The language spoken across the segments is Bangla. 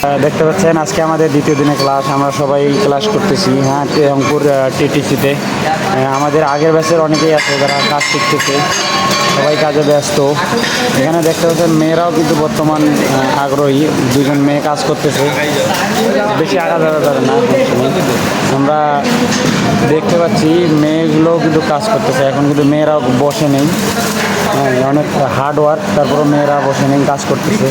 দেখতে পাচ্ছেন আজকে আমাদের দ্বিতীয় দিনে ক্লাস, আমরা সবাই ক্লাস করতেছি। হ্যাঁ, রংপুর টিটিসিতে আমাদের আগের ব্যাচের অনেকেই আছে যারা কাজ শিখতেছে, সবাই কাজে ব্যস্ত। এখানে দেখতে পাচ্ছেন মেয়েরাও কিন্তু বর্তমান আগ্রহী, দুজন মেয়ে কাজ করতেছে, বেশি আগা যাওয়া যাবে না। আমরা দেখতে পাচ্ছি মেয়েগুলোও কিন্তু কাজ করতেছে, এখন কিন্তু মেয়েরাও বসে নেই। হ্যাঁ, অনেক হার্ড ওয়ার্ক, তারপরে মেয়েরা বসে নেই, কাজ করতেছে।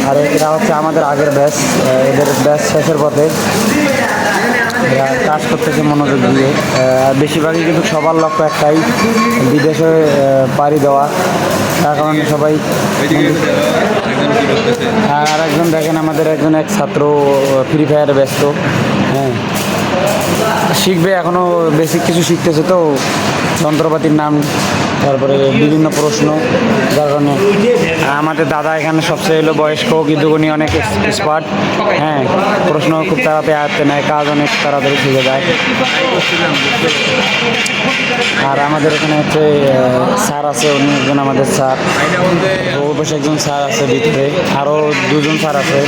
আর এরা হচ্ছে আমাদের আগের ব্যাচ, এদের ব্যাচ শেষের পথে এরা কাজ করতেছে মনোযোগ দিয়ে। বেশিরভাগই কিন্তু সবার লক্ষ্য একটাই, বিদেশে পাড়ি দেওয়া। তার কারণে সবাই। আর একজন দেখেন আমাদের একজন এক ছাত্র ফ্রি ফায়ারে ব্যস্ত। হ্যাঁ, শিখবে, এখনও বেসিক কিছু শিখতেছে, তো যন্ত্রপাতির নাম, তারপরে বিভিন্ন প্রশ্ন। যার কারণে আমাদের দাদা এখানে সবচেয়ে হলো বয়স্ক, কিন্তু উনি অনেক এক্সপার্ট। হ্যাঁ, প্রশ্ন খুব তাড়াতাড়ি আয়ত্তে নেয়, কাজ অনেক তাড়াতাড়ি শিখে যায়। আর আমাদের এখানে হচ্ছে স্যার আছে, উনি একজন আমাদের স্যার, অবশ্যই একজন স্যার আছে ভিতরে, আরও দুজন স্যার আছে।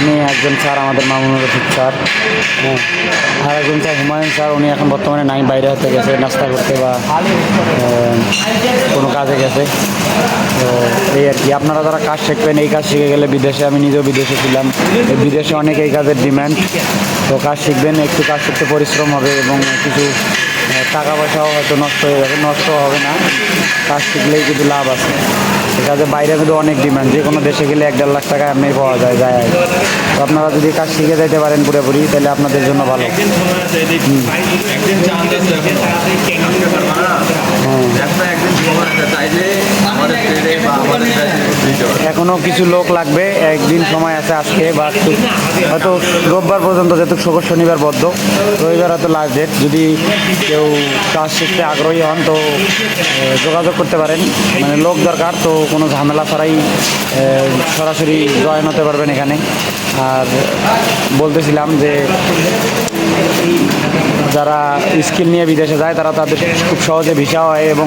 উনি একজন স্যার আমাদের মামুনুর রশিদ স্যার। হ্যাঁ, আর একজন স্যার হুমায়ুন স্যার, উনি এখন বর্তমানে নাই, বাইরে হতে গেছে নাস্তা করতে বা কোনো কাজে গেছে। তো এই আর কি, আপনারা যারা কাজ শিখবেন, এই কাজ শিখে গেলে বিদেশে, আমি নিজেও বিদেশে ছিলাম, বিদেশে অনেক এই কাজের ডিম্যান্ড। তো কাজ শিখবেন, একটু কাজ শিখতে পরিশ্রম হবে এবং কিছু টাকা পয়সাও হয়তো নষ্ট হয়ে যাবে, নষ্ট হবে না, কাজ শিখলেই কিন্তু লাভ আছে। এই কাজে বাইরে কিন্তু অনেক ডিমান্ড, যে কোনো দেশে গেলে 1-1.5 লাখ টাকা এমনি পাওয়া যায়। তো আপনারা যদি কাজ শিখে যাইতে পারেন পুরোপুরি, তাহলে আপনাদের জন্য ভালো। এখনো কিছু লোক লাগবে, একদিন সময় আছে আজকে, বা হয়তো রোববার পর্যন্ত, যেহেতু শনিবার বদ্ধ, রবিবার হয়তো লাস্ট ডেট। যদি কেউ কাজ শিখতে আগ্রহী হন তো যোগাযোগ করতে পারেন, মানে লোক দরকার তো, কোনো ঝামেলা ছাড়াই সরাসরি জয়েন হতে পারবেন এখানে। আর বলতেছিলাম যে যারা স্কিল নিয়ে বিদেশে যায়, তাদের খুব সহজে ভিসা হয় এবং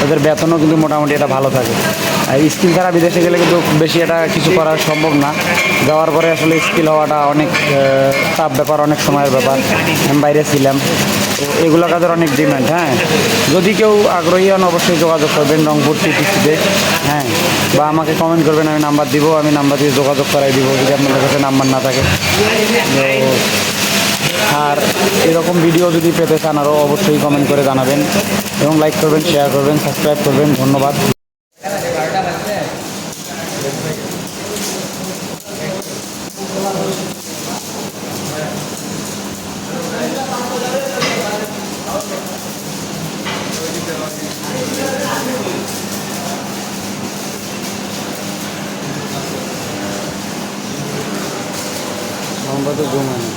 তাদের বেতনও কিন্তু মোটামুটি এটা ভালো থাকে। আর স্কিল ছাড়া বিদেশে গেলে কিন্তু বেশি এটা কিছু করা সম্ভব না। যাওয়ার পরে আসলে স্কিল হওয়াটা অনেক টাফ ব্যাপার, অনেক সময়ের ব্যাপার। আমি বাইরে ছিলাম, তো এগুলো কাজের অনেক ডিমান্ড। হ্যাঁ, যদি কেউ আগ্রহী হন অবশ্যই যোগাযোগ করবেন রংপুর টিটিসিতে। হ্যাঁ, বা আমাকে কমেন্ট করবেন, আমি নাম্বার দিব, আমি নাম্বার দিয়ে যোগাযোগ করাই দিব যদি আপনাদের কাছে নাম্বার না থাকে। তো আর এরকম ভিডিও যদি পেতে চান আরও অবশ্যই কমেন্ট করে জানাবেন এবং লাইক করবেন, শেয়ার করবেন, সাবস্ক্রাইব করবেন। ধন্যবাদ। আমরা তো জমা নেই।